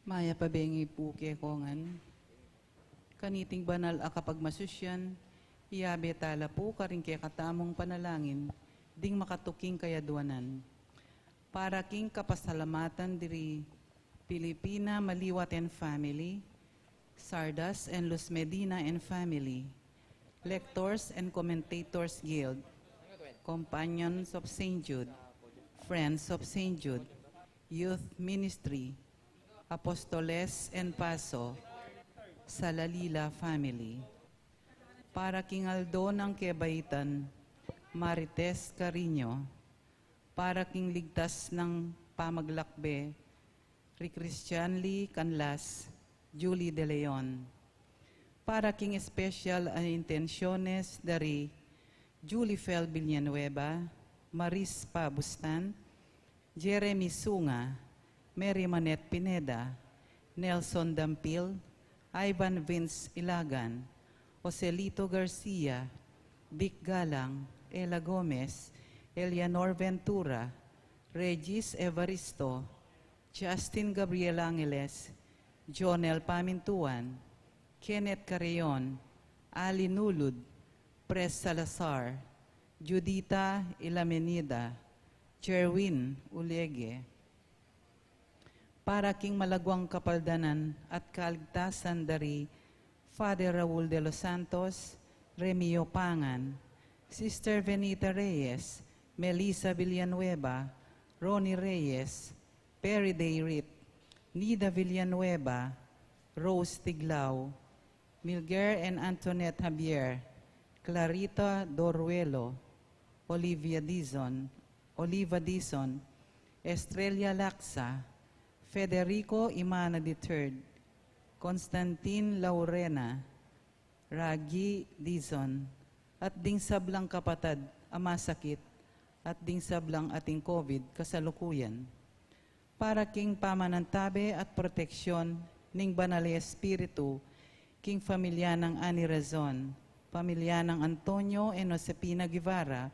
Maya pabengi puke kongan. Kaniting banal a kapag masusyan, iyabe tala po karing kaya katamong panalangin, ding makatuking kayaduanan. Para king kapasalamatan diri Pilipina Maliwat and Family, Sardas and Luz Medina and Family, Lectors and Commentators Guild, Companions of St. Jude, Friends of St. Jude, Youth Ministry, Apostoles and Paso, Salalila Family. Para King Aldo ng Quebaitan, Marites Carino. Para King Ligtas ng Pamaglakbe, Christian Lee Canlas, Julie De Leon. Para King Special Intenciones dari Julie Fel Villanueva, Maris Pabustan, Jeremy Sunga, Mary Manet Pineda, Nelson Dampil, Ivan Vince Ilagan, Joselito Garcia, Vic Galang, Ella Gomez, Eleanor Ventura, Regis Evaristo, Justin Gabriel Angeles, Jonel Pamintuan, Kenneth Carreon, Ali Nulud, Pres Salazar, Judita Ilamenida, Jerwin Ulege. Para King Malagwang Kapaldanan at Kaligtasan dari Father Raul de los Santos, Remio Pangan, Sister Venita Reyes, Melissa Villanueva, Ronnie Reyes, Perry Dayrit, Nida Villanueva, Rose Tiglao, Milger and Antoinette Javier, Clarita Doruelo, Oliva Dizon, Estrella Laksa, Federico Imana III, Constantine Laurena, Ragi Dizon, at ding sablang kapatad, amasakit, at ding sablang ating COVID kasalukuyan. Para King pamanantabe at proteksyon ning banal espiritu, King familia ng Ani Razon, pamilya ng Antonio and Josepina Guevara,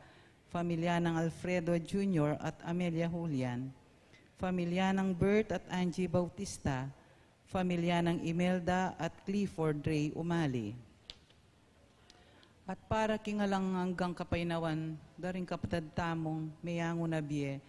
pamilya ng Alfredo Jr. at Amelia Julian, pamilya ng Bert at Angie Bautista, pamilya ng Imelda at Clifford Ray Umali. At para kingalang hanggang kapainawan, daring kapatad tamong mayango na biye,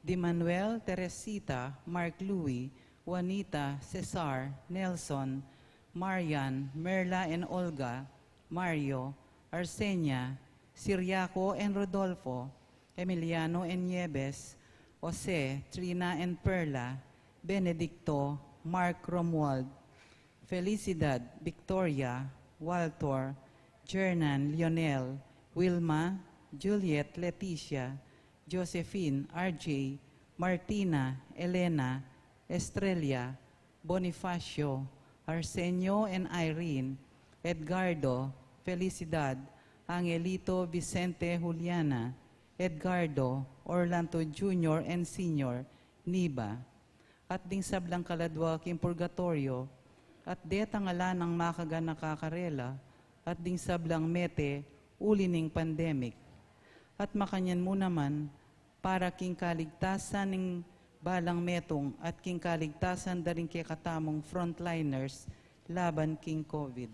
Di Manuel, Teresita, Mark Louie, Juanita, Cesar, Nelson, Marian, Merla and Olga, Mario, Arsenia, Siriaco and Rodolfo, Emiliano and Nieves, Jose, Trina and Perla, Benedicto, Mark Romuald, Felicidad, Victoria, Walter, Jernan, Lionel, Wilma, Juliet, Leticia, Josephine, RJ, Martina, Elena, Estrella, Bonifacio, Arsenio and Irene, Edgardo, Felicidad, Angelito, Vicente, Juliana, Edgardo, Orlando Jr. and Sr., Niba, at ding sablang kaladwa king purgatorio, at detang ala ng makaga nakakarela, at ding sablang mete, uli ning pandemic. At makanyan mo naman, para king kaligtasan ng balang metong at king kaligtasan daring kay katamong frontliners laban king COVID.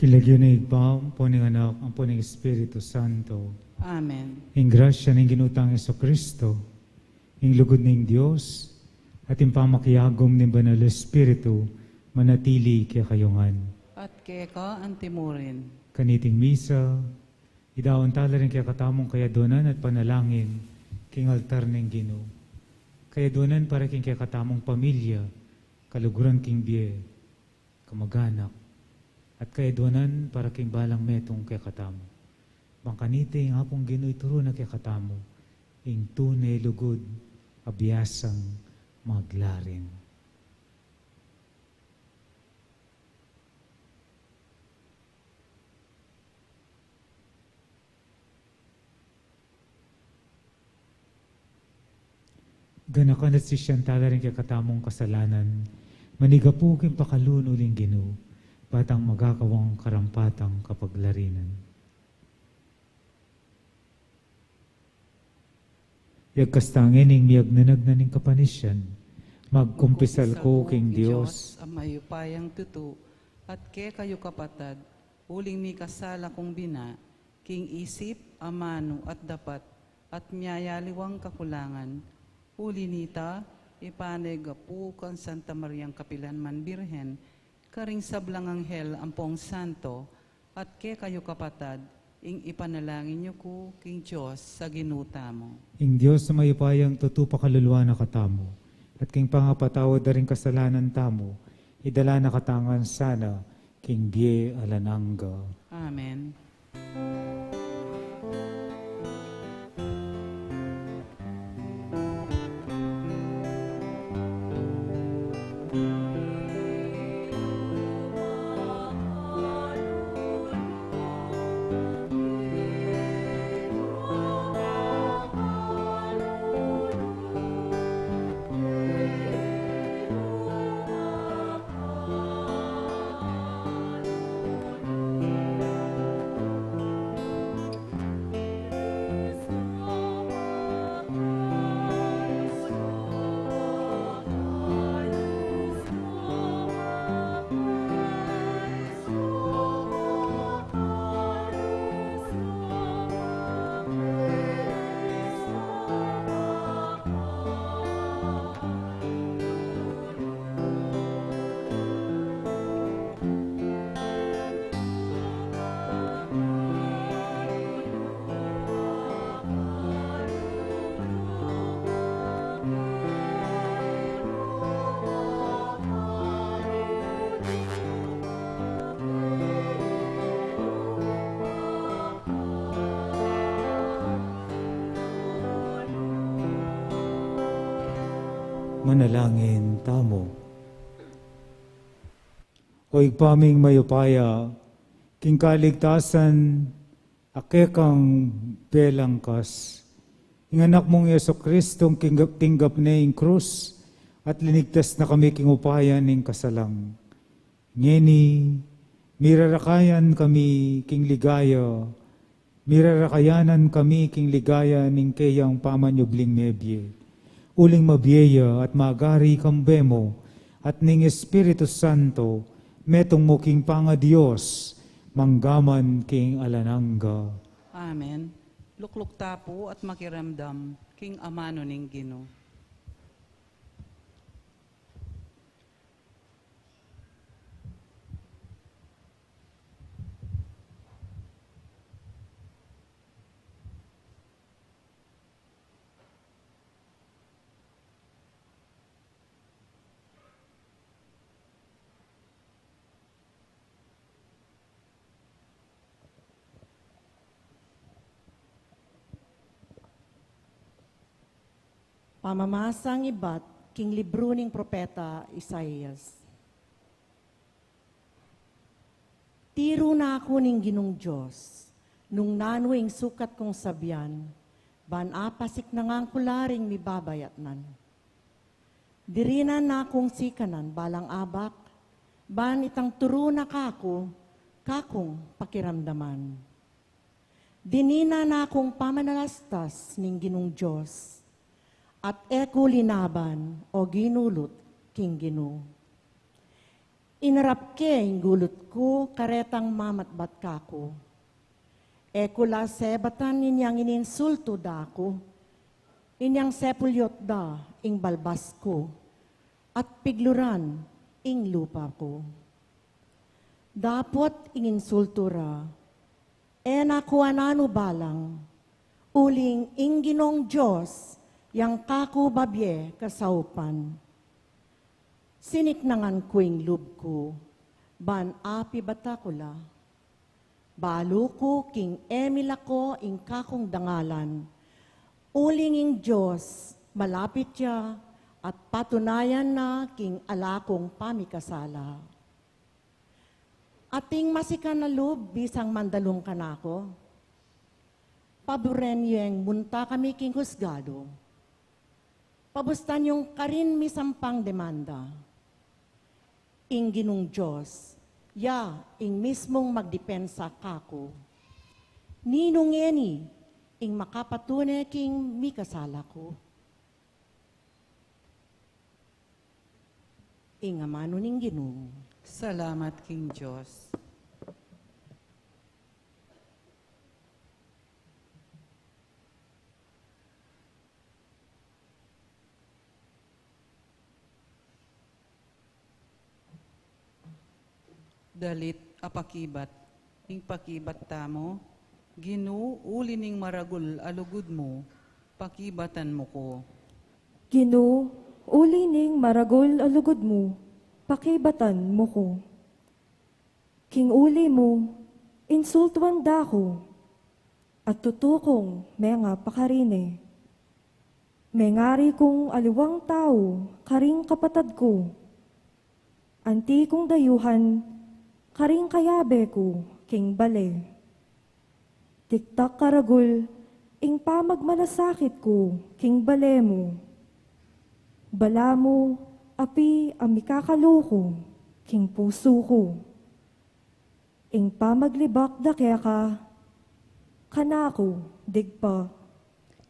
Kilagyo na igbaw, po ng anak, ang po ng Espiritu Santo. Amen. Ing grasya ng ginutang Yeso Kristo, ing lugod ng Diyos, at ing pamakyagom ng Banal na Espiritu, manatili kaya kayongan. At keka ang timurin. Kaniting misa, idaon tala rin kaya katamong kayadunan at panalangin, king altar ng Ginoo. Kayadunan para king kaya katamong pamilya, kaluguran king biye, kamag-anak, at kayadunan para king balang metong kaya katamo. Bangkanite ang hapong Ginoo ituro na kaya katamo, ing tunay lugod, abiyasang maglarin. Ganakan at sisyantala rin kaya katamong kasalanan, manigapugin pakalunuling Ginoo, batang magakawang karampatang kapaglarinan. Yagkastangin ing miyag nanagnaning kapanisyan, magkumpisal ko king Diyos. Ang mayupayang tutu, at ke kayo kapatad, uling mi kasala kong bina, king isip, amano at dapat, at miyayaliwang kakulangan, uli nita, ipanegapu kan Santa Mariang Kapilanman Birhen, karing sablang anghel ampong santo, at ke kayo kapatad, ing ipanalangin niyo ko king Diyos sa ginuta mo. Ing Diyos sa mayupayang tutupa kaluluwa na katamo, at king pangapatawad na rin kasalanan tamo, idala na katangan sana, king biye alananga. Amen. Manalangin tamo. O igpaming mayupaya, king kaligtasan, akekang belangkas, ing anak mong Yeso Kristong tinggap na ing krus, at linigtas na kami king upayan ing kasalang. Ngeni, mirarakayan kami king ligaya, mirarakayanan kami king ligaya ning kayang pamanyubling nebye. Uling mabiyeya at magari kambemo, at ning Espiritu Santo, metong mo king panga Diyos, manggaman king alananga. Amen. Lukluk tapo at makiramdam, king amano ning Ginoo. Pamamasang ibat, king libro ning propeta Isaias. Tiro na ako ning Ginong Diyos, nung nanuing sukat kong sabyan, ban apasik na ngang kularing mibabayatnan. Dirinan na akong sikanan balang abak, ban itang turo na kakong pakiramdaman. Dinina na akong pamanalastas ning Ginong Diyos, at eko linaban o ginulot king Ginoo. Inarap ke gulot ko, karetang mamatbat kako. Ekula sebatan ninyang ininsulto da ko. Inyang sepulyot da ing balbas ko. At pigluran ing lupa ko. Dapot ing insultura. Nakuha nano balang. Uling ing Ginong Diyos, yang kako babye kasaupan. Siniknangan ko ing lub ko, ban api batakula. Balo ko king emila ko ing kakong dangalan. Uling ing Diyos, malapit siya, at patunayan na king alakong pamikasala. Ating masikan na lub, bisang mandalong kanako. Paboren yung munta kami king husgado. Pabustan yung karin misampang demanda. Ing Ginong Diyos, ing mismong magdepensa kako. Ninong eni, ing makapatunay king mikasala ko. Ing amano ning Ginoo. Salamat, King Diyos. Dalit apakibat, ing pakibat tamo, Ginoo uli ning maragul alugod mo, pakibatan mo ko. Ginoo, uli ning maragol alugod mo, pakibatan mo ko. King uli mo, insultuan dako, at tutukong mga pakarine. Mengari kong aliwang tao, karing kapatad ko. Anti kong dayuhan, karing kayabe ko, king bale. Tiktak karagul, ing pamagmalasakit ko, king bale mo. Bala mo, api amikakaluko, king puso ko. Ing pamaglibak da kaya ka, kanako, digpa.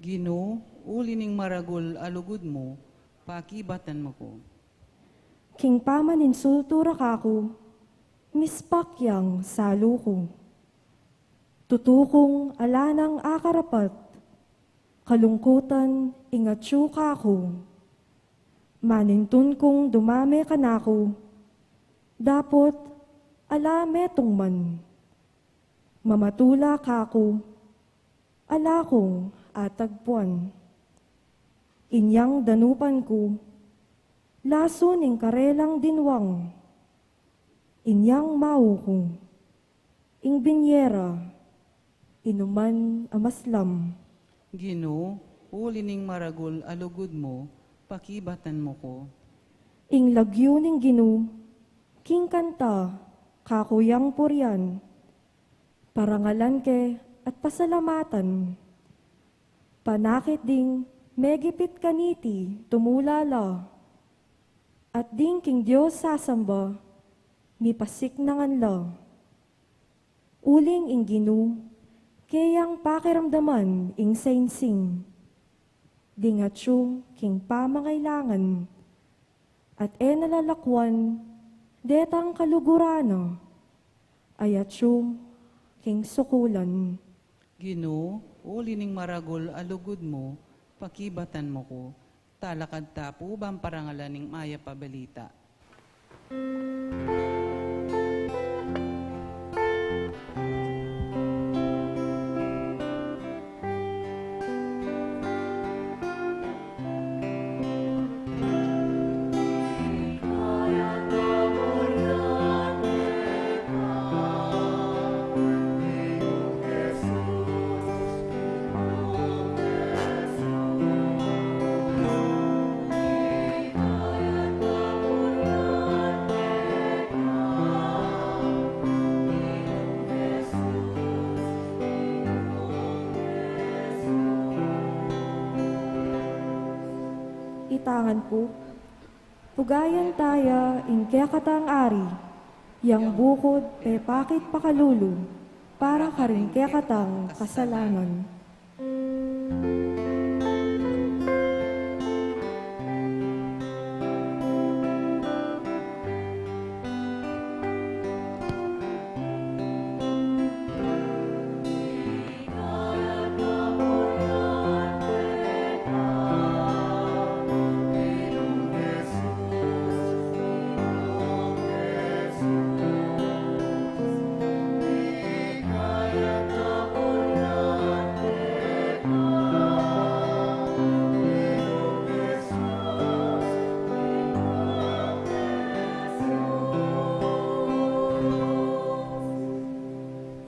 Ginoo, uli ning maragul alugod mo, pakibatan mo ko. King pamaninsultura kako, mispakyang salo ko. Tutukong alanang akarapat, kalungkutan ingatsu kako. Manintun kong dumame kanako, dapot ala metong man. Mamatula kako, ala kong atagpuan. Inyang danupan ko, laso ning karelang dinwang. Inyang mau ko, ing binyera, inuman amaslam. Ginoo, uli ning maragul alugod mo, pakibatan mo ko. Ing lagyo ning Ginoo, king kanta, kakuyang puryan, parangalan ke at pasalamatan. Panakit ding megipit kaniti tumulala, at ding king Diyos sasamba, mipasik nangan la. Uling ing Ginoo, kayang pakiramdaman ing sainsing. Dingatsu king pamangailangan, at nalalakwan, detang kalugurana, ayatsu king sukulan. Ginoo, uli ning maragul alugod mo, pakibatan mo ko. Talakad tapo bang parangalan ning maya pabalita. Itangan po, pugayan taya ing kaya katang ari, yang bukod e pakit pakalulu, para karing kaya katang kasalanan.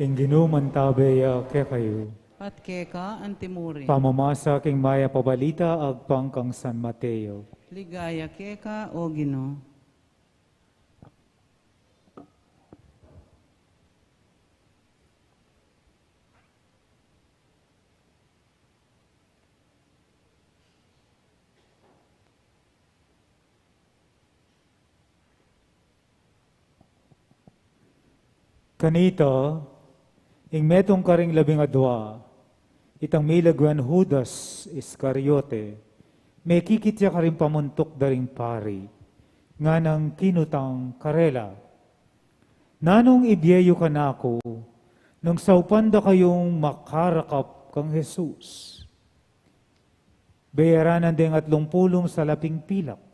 ing ginumantabeya ke kayo. At keka antimuri. Pamamasa king maya pabalita agpang kang San Mateo. Ligaya keka o Ginoo. Kanito, ing metong karing 12, itang milagwan Judas Iscariote, may kikitya ka rin pamuntok daring pari, nga nang kinutang karela. Nanong ibyeyo ka na ako, nung saupanda kayong makarakap kang Jesus. Bayaranan ding 30 sa laping pilak.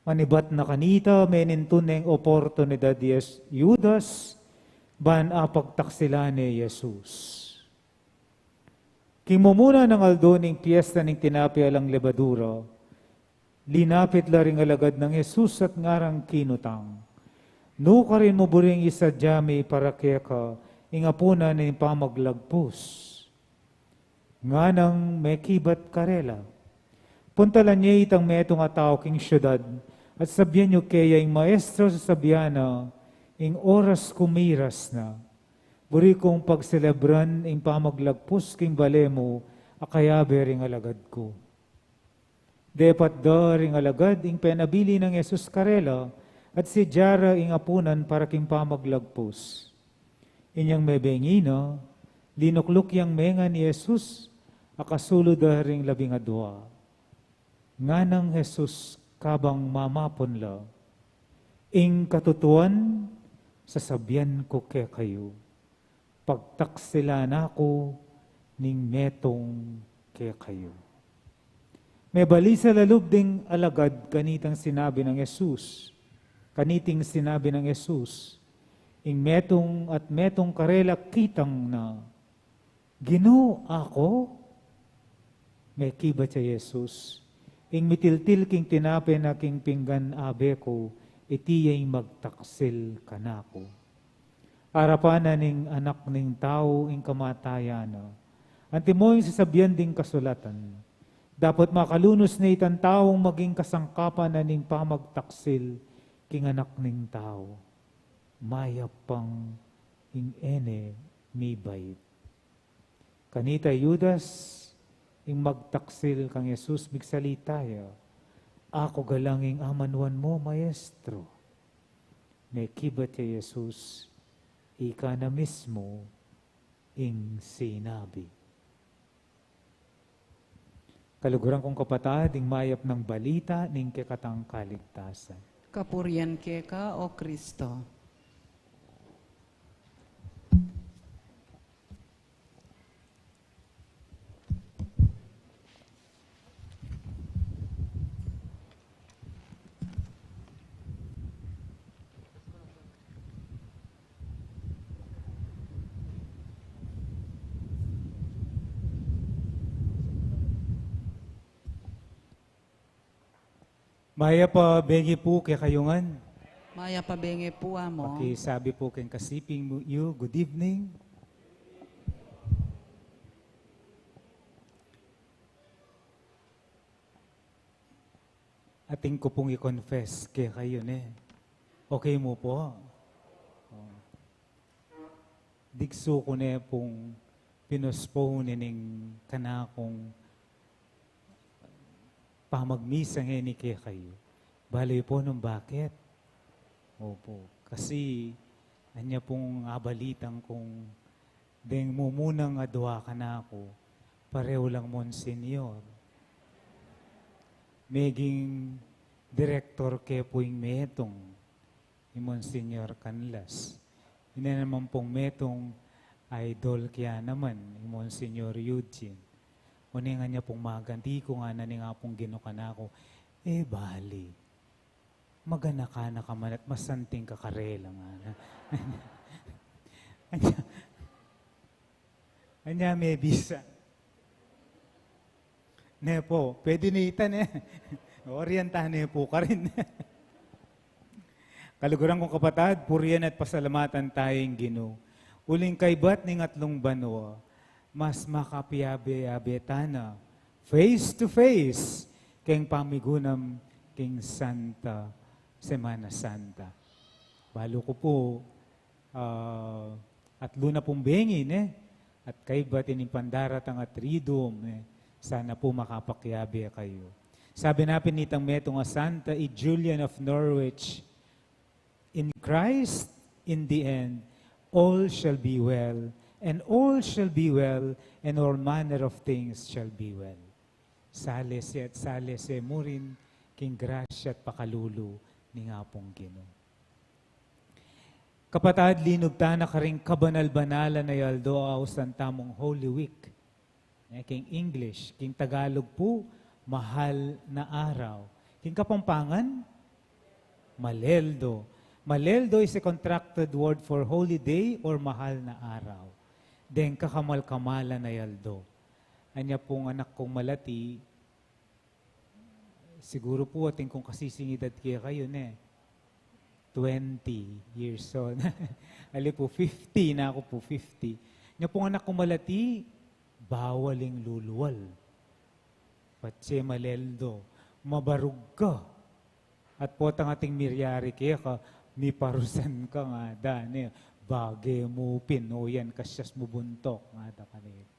Manibat na kanita, menintuneng oportunidad yes Judas, ban apagtaksila ni Jesus. Kimumuna ng aldoning piyesta ng tinapia lang lebadura, linapit la ring alagad ng Jesus at ngarang kinutang. No ka rin mo buring isa jami para keka, ingapuna ng pamaglagpus. Nga nang may kibat karela. Puntalan niya itang metong atao king syudad, at sabihan niyo kaya yung maestro sa sabiana, ing oras kumiras na. Buri kong pagselebran ing pamaglagpus king balemo, akaya bering alagad ko. Depat da ring alagad ing penabili ng Jesus karela, at si Jara ing apunan para king pamaglagpus. Inyang mebengina, linukluk yang menga ni Jesus, akasulod da ring 12. Nga ng Jesus kabang mamapon la, ing katutuan, sasabihan ko ke kayo, pagtaksila na ako, ning metong ke kayo. May balisa lalub ding alagad kaniting sinabi ng Jesus, ing metong karela kitang na, Ginoo ako? May kibat siya Jesus, ing mitiltil king tinape na king pinggan abe ko, itiyay magtaksil kanako. Arapanan ning anak ning tao ing kamatayana. Antimo yung sasabihan ding kasulatan. Dapat makalunos na itang taong maging kasangkapan na ning pamagtaksil king anak ning tao. Mayapang ing ene mibait. Kanita Judas, ing magtaksil kang Jesus bigsalitaya, ako galanging amanuan mo, maestro. May kibat ya Jesus, ika na mismo ing sinabi. Kaluguran kong kapatid, ing mayap ng balita, ning kekatang kaligtasan. Kapurian keka o Kristo. Maya pa bengi po kay kayungan. Maya pabenge po amo. Pakisabi po kay kasiping mo you, good evening. Ating ko pong i-confess kay kayo Okay mo po? Digso ko pong pinospone ning kanakong pamagmisa ngayon ni kaya kayo. Baloy po nung bakit? Opo. Kasi, anya pong abalitang kung deng mumunang adwa ka na ako, pareho lang Monsenyor. Meging direktor ke po yung metong ni Monsenyor Canlas. Hindi naman pong metong idol kaya naman ni Monsenyor Eugene. Uni nga niya pong maganti ko nga na nga pong ginukan ako. Bali. Magana ka na man at masanting kakarela nga na. Anya may bisa. Po, pwede na itan Orientahan po ka rin. Kaluguran kong kapatid, puriyan at pasalamatan tayong Ginoo. uling kaybat ning atlong banwa, mas makapiabe-abetana, face to face, keng pamigunam king Santa Semana Santa. Balo ko po, at luna pong bengin, at kaybat inipandarat ang atridom, sana po makapakyabe kayo. Sabi natin nitang metong Santa Julian of Norwich, in Christ, in the end, all shall be well, and all shall be well, and all manner of things shall be well. Salese at salese mo rin, king grasya at pakalulu, ni nga pong Ginoo. Kapatad, linugta na ka rin kabanal-banala na yaldo san tamong Holy Week. King English, king Tagalog po, mahal na araw. King Kapampangan, Maleldo. Maleldo is a contracted word for holy day or mahal na araw. Den kakamal-kamala na yaldo. Anya pong anak kong malati, siguro po ating kung kasisingidad kayo 20 years old. Ali po, 50 na ako po, 50. Nya pong anak kong malati, bawaling luluwal. Patse maleldo, mabarug ka. At po tang ating miryari kaya ka, may parusan ka nga da. Bagay mo, pinoyan, kasyas mo buntok. Nga da kanit.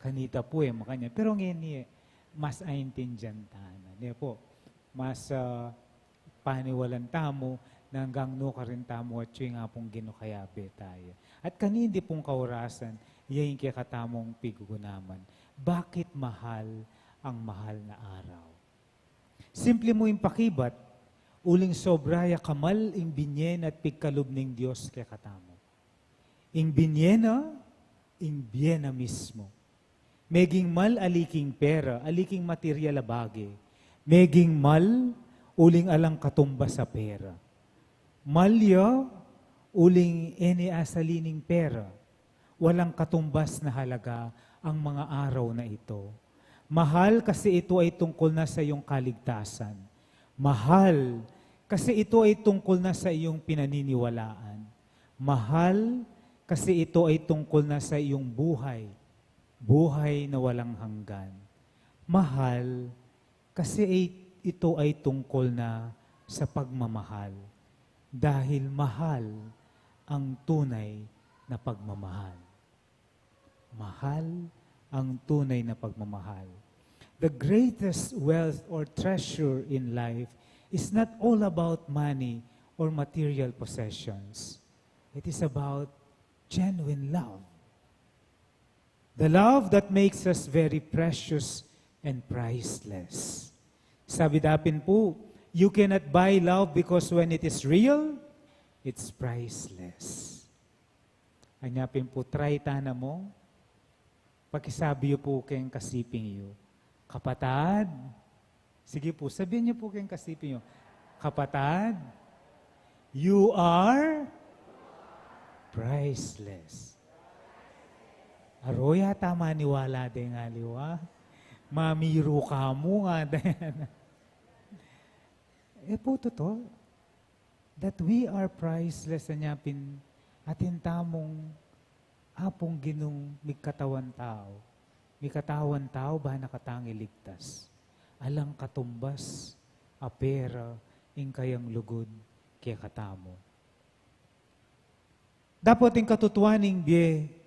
Kanita po makanya. Pero ngayon mas aintindyan tanan. Po, mas paniwalan tamo, hanggang no ka rin tamo at yung nga pong ginukayabe tayo. At kanindi pong kaurasan, yayin kaya katamong pigugunaman. Bakit mahal ang mahal na araw? Simple mo yung pakibat, uling sobraya kamal ing binyen at pigkalub ning Diyos kaya katamo. Ing binyena, ing biyena mismo. Meging mal aliking pera, aliking material abage. Meging mal, uling alang katumba sa pera. Malya, uling ene asalining pera. Walang katumbas na halaga ang mga araw na ito. Mahal kasi ito ay tungkol na sa iyong kaligtasan. Mahal kasi ito ay tungkol na sa iyong pinaniniwalaan. Mahal kasi ito ay tungkol na sa iyong buhay. Buhay na walang hanggan. Mahal kasi ito ay tungkol na sa pagmamahal. Dahil mahal ang tunay na pagmamahal. Mahal ang tunay na pagmamahal. The greatest wealth or treasure in life is not all about money or material possessions. It is about genuine love. The love that makes us very precious and priceless. Sabi dapin po, you cannot buy love because when it is real, it's priceless. Anyapin po, try tana mo, pakisabi po kayong kasiping iyo, kapatad, sige po, sabihin niyo po kayong kasiping iyo, kapatad, you are priceless. Aroya, tama niwala din nga liwa. Mamiro ka mo nga din. Po totoo, that we are priceless anyapin atin tamong apong ginong mikatawan tao. Mikatawan tao ba nakatangi ligtas? Alang katumbas, apera, ing kayang lugod, kaya katamo. Dapat ing katutuaning biye,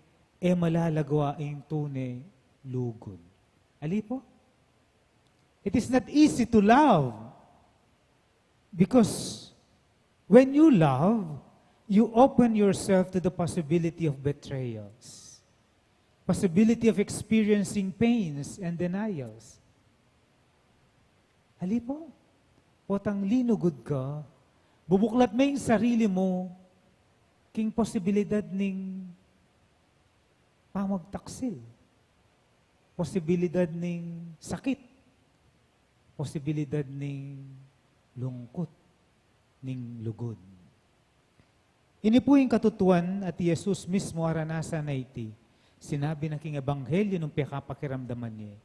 malalagawa ing tune lugod. Ali po? It is not easy to love. Because when you love, you open yourself to the possibility of betrayals, possibility of experiencing pains and denials. Ali po, potang linugod ka, bubuklat mo yung sarili mo, king posibilidad ning pamagtaksil, posibilidad ning sakit, posibilidad ning lungkot, ning lugod. Ini po yung katutuan at Jesus mismo aranasan na iti. Sinabi na king ebanghelyo nung pikapakiramdaman niya.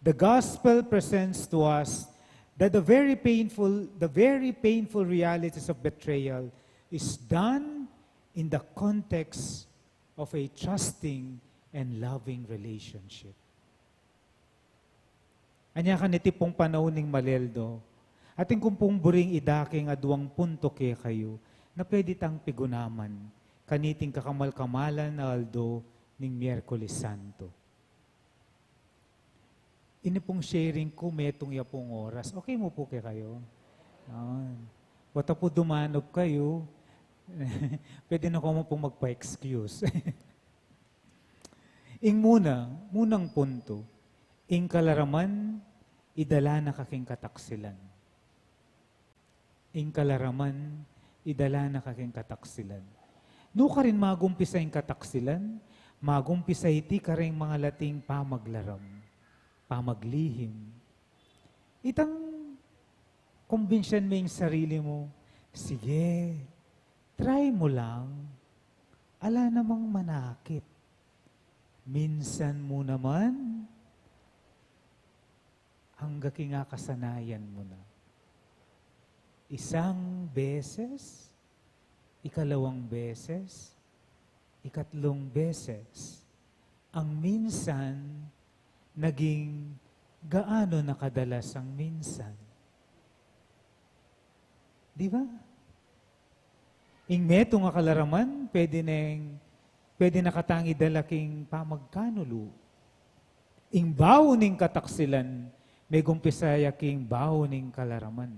The gospel presents to us that the very painful realities of betrayal is done in the context of a trusting and loving relationship. Anya ka niti pong panahon ning maleldo, ating kumpong buring idaking aduang punto ke kayo, na pwede tang pigunaman, kaniting kakamal-kamalan na aldo ning Miyerkules Santo. Ini pong sharing ko, metong ya pong oras. Okay mo po kayo? Wata po dumanog kayo, pwede na ko mo pong magpa-excuse. Munang punto, ing kalaraman, idala na kaking kataksilan. Ing kalaraman, idala na kaking kataksilan. No ka rin magumpisa yung kataksilan, magumpisa iti ka rin mga lating pamaglaram, pamaglihim. Itang kumbensyon mo yung sarili mo, sige, try mo lang. Ala namang manakit. Minsan mo naman, hanggang nga kasanayan mo na. Isang beses, ikalawang beses, ikatlong beses, ang minsan, naging gaano nakadalas ang minsan. Di ba? Ing meto nga kalaraman, pwede nakatangi dalaking pamagkanulo. Ing bawo ning kataksilan, may gumpisaya king bawo ning kalaraman.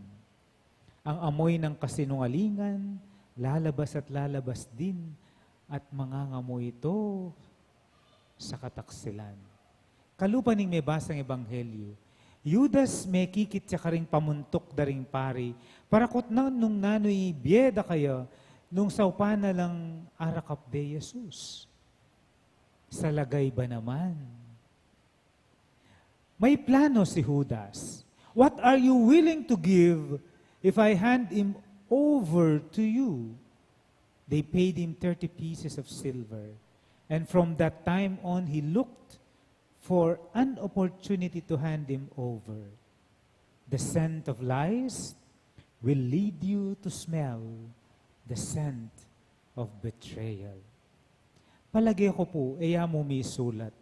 Ang amoy ng kasinungalingan, lalabas at lalabas din, at mangangamoy ito sa kataksilan. Kalupan ning may basang ebanghelyo, Judas may kikit siya karing pamuntok daring pari, parakot na nung nanoy biyeda kaya, nung saupa na lang arakap de Jesus. Sa lagay ba naman? May plano si Judas. What are you willing to give if I hand him over to you? They paid him 30 pieces of silver. And from that time on, he looked for an opportunity to hand him over. The scent of lies will lead you to smell the scent of betrayal. Palagi ko po, eya mo may sulat.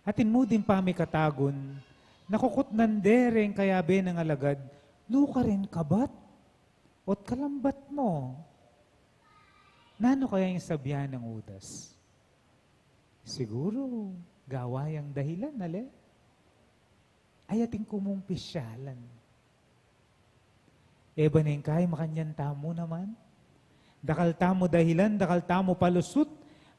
Atin mo din pa may katagon, nakukot nandereng kaya ng alagad, luka rin kabat, ot kalambat mo. Nano kaya yung sabihan ng Judas? Siguro, gawayang dahilan, ale? Ayating kumong pisyalan. Eba na yung kaya makanyan tamo naman? Dakal tamo dahilan, dakal tamo palusot,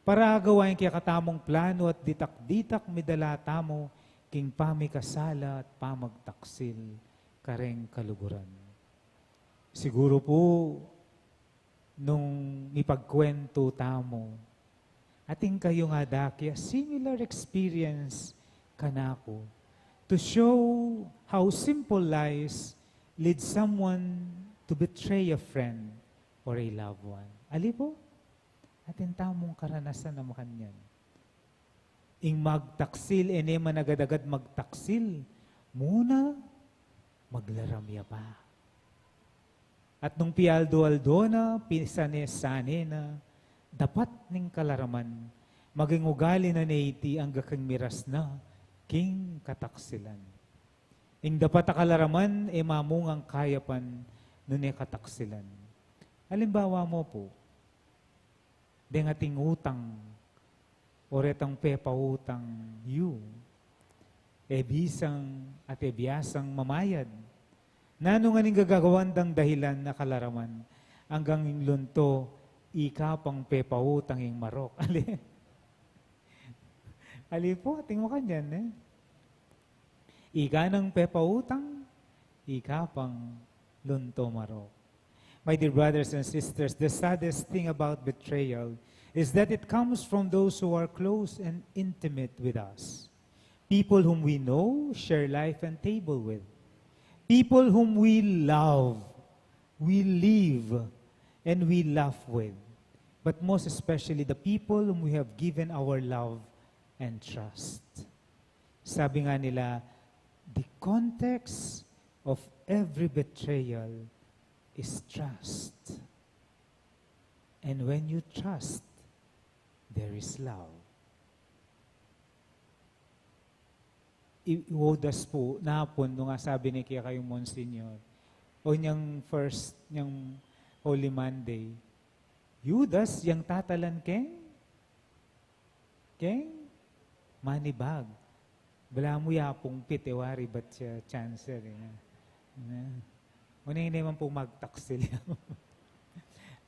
para gawain kaya katamong plano at ditak-ditak midala tamo, king pamikasala at pamagtaksil, kareng kaluguran. Siguro po, nung ipagkwento tamo, ating kayo nga dakya, similar experience kanako, to show how simple lies lead someone to betray a friend or a loved one. Ali po, atin tamong karanasan na makanyan. Ing magtaksil, ene managad-agad magtaksil, muna maglaramya pa. At nung pialdo-aldo na, pisane-sane na, dapat ning kalaraman, maging ugali na neiti ang gakang miras na, king kataksilan. Ing dapat kalaraman, mamungang kayapan, nun kataksilan. Halimbawa mo po, deng ating utang, o retang pepa utang you, ebisang at ebiyasang mamayad. Nano nga ning gagawan dang dahilan na kalaraman, hanggang yung lunto, ikapang pepa utang yung marok. Ali po, ating mo kanyan, Ika ng pepa utang, ikapang lunto marok. My dear brothers and sisters, the saddest thing about betrayal is that it comes from those who are close and intimate with us. People whom we know, share life and table with. People whom we love, we live, and we laugh with. But most especially the people whom we have given our love and trust. Sabi nga nila, the context of every betrayal is trust. And when you trust, there is love. Iwodas po, nahapon, nung nga sabi ni Kaya kayong Monsignor, o niyang first, niyang Holy Monday, Judas, yang tatalan keng manibag. Bala mo yapong pitewari, ba't siya chancer? Una hindi naman po magtaksil.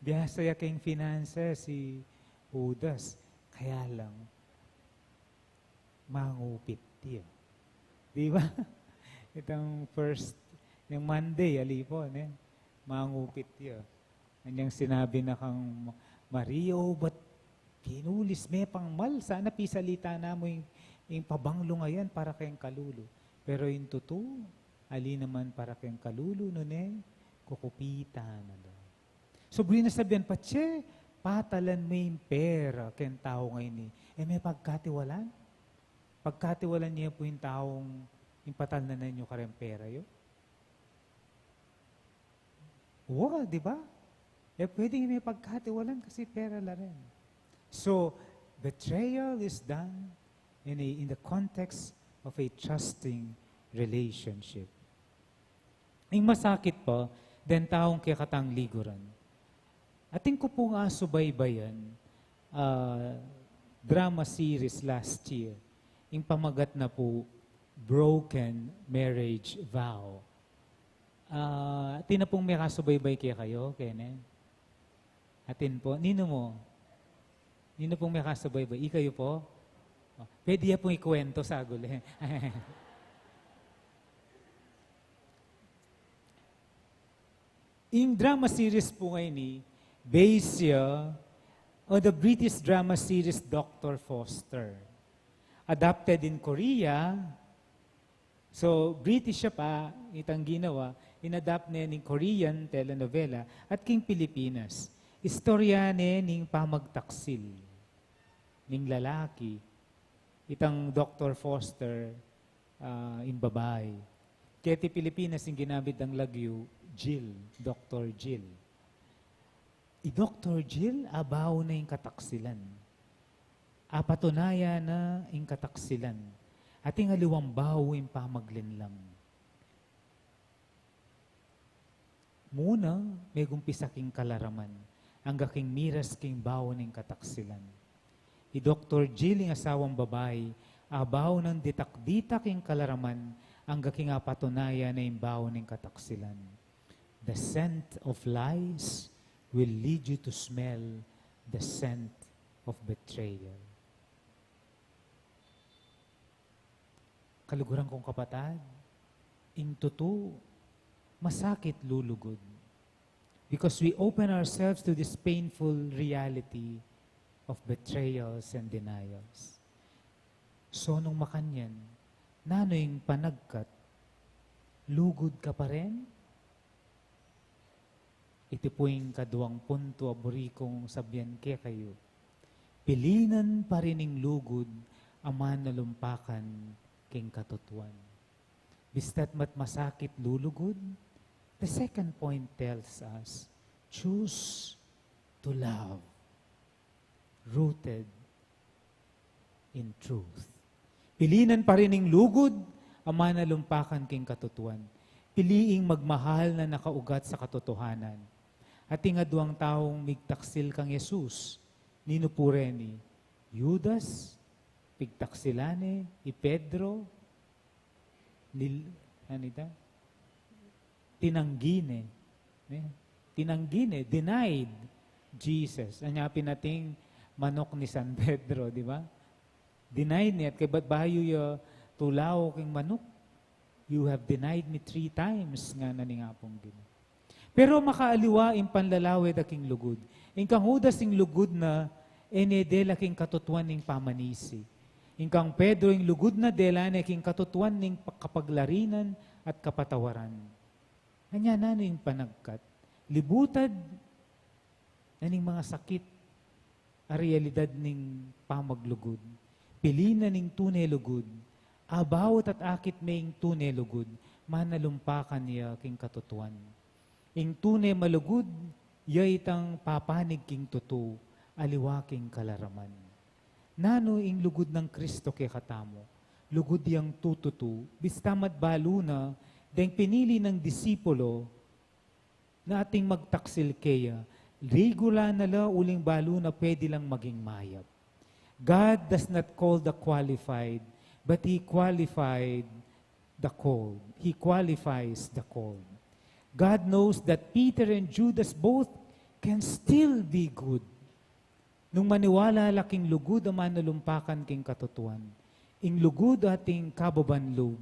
Biyasa ya keng finances si Judas. Kaya lang, mangupit tiyo. Di ba? Itong first, yung Monday, alipon, mangupit tiyo. Anyang sinabi na kang, Mario, ba't pinulis me pang mal? Sana pisalita na mo yung pabanglo ngayon para kayong kalulo. Pero yung totoo, ali naman para kayong kalulo nun kukupita na daw. So, na sabihan, patse, patalan mo yung pera kayong tao ngayon may pagkatiwalan? Pagkatiwalan niya po yung taong yung patalan na ninyo karang pera yun? Oo, di ba? Pwede may pagkatiwalan kasi pera la rin. So, betrayal is done in the context of a trusting relationship. Ang masakit pa, then taong kikatang liguran. Ating ko po nga subaybayan, drama series last year, yung pamagat na po, Broken Marriage Vow. Atin na pong may kasubaybay kayo, Kenen? Atin po, nino mo? Nino pong may kasubaybay? Ikayo po? Pwede ya pong ikwento sa agul. Yung drama series po ngayon based on the British drama series Dr. Foster. Adapted in Korea. So, British siya pa, itang ginawa, inadapt niya ng Korean telenovela at king Pilipinas. Istorya niya ng pamagtaksil ng lalaki. Itang Dr. Foster, in babae. Kaya ti Pilipinas yung ginamit ang lagyo, Jill, Dr. Jill. Dr. Jill, abaw na yung kataksilan. Apatunaya na yung kataksilan. At yung aliwang baho yung pamaglinlang. Muna, may gumpisa king kalaraman. Ang gaking miras king baho ng kataksilan. Dr. Jill, yung asawang babae, abaw ng ditak-ditak yung kalaraman, ang gaking apatunaya na yung baho ng kataksilan. The scent of lies will lead you to smell the scent of betrayal. Kaluguran kong kapatid, in totoo, masakit lulugod. Because we open ourselves to this painful reality of betrayals and denials. So, nung makanyan, nano yung panagkat, lugod ka pa rin? Ito po yung kaduang punto, aburi kong sabyan kayo. Pilinan pa rin ng lugod, aman na lumpakan, king katutuan. Bista't mat masakit lulugod, the second point tells us, choose to love, rooted in truth. Pilinan pa rin ng lugod, ama na lumpakan king katutuan. Piliing magmahal na nakaugat sa katotohanan. At ingaduang taong migtaksil kang Yesus, nino po rin Judas, pigtaksilane, Pedro, tinanggine, denied Jesus. Anya pinating manok ni San Pedro, di ba? Denied niya, at kay ba't bayo tulaw king manok? You have denied me 3 times nga naningapong gino. Pero makaaliwa in panlalawed aking lugod. Ingkang Judas ing lugod na enedela king katutuan ning pamanisi. Ingkang Pedro ing lugod na dela na king katutuan ning kapaglarinan at kapatawaran. Anya na ning panagkat. Libutad na ning mga sakit a realidad ning pamaglugod. Pilina ning tunay lugod. Abawat at akit maying tunay lugod. Manalumpakan niya king katutuan. Ing tunay malugod, ya itang papanig king tuto, aliwaking kalaraman. Nano ing lugod ng Kristo kay katamo. Lugod yang tututu, bistamad balo na, dahil pinili ng disipulo na ating magtaksil kaya, regula na la uling balo na pwede lang maging mayap. God does not call the qualified, but He qualified the called. He qualifies the called. God knows that Peter and Judas both can still be good. Nung maniwala laking lugod ang manulumpakan king katutuan, ing lugod ating kababanlub,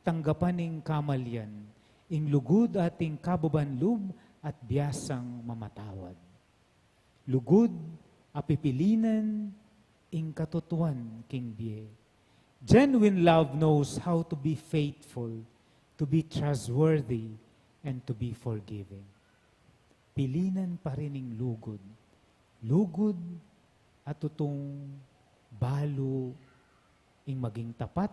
tanggapan ing kamalyan, ing lugod ating kababanlub at biyasang mamatawad. Lugod, apipilinan, ing katutuan king biye. Genuine love knows how to be faithful, to be trustworthy, and to be forgiving. Pilinan pa rin ing lugod. Lugod at tutong balo ing maging tapat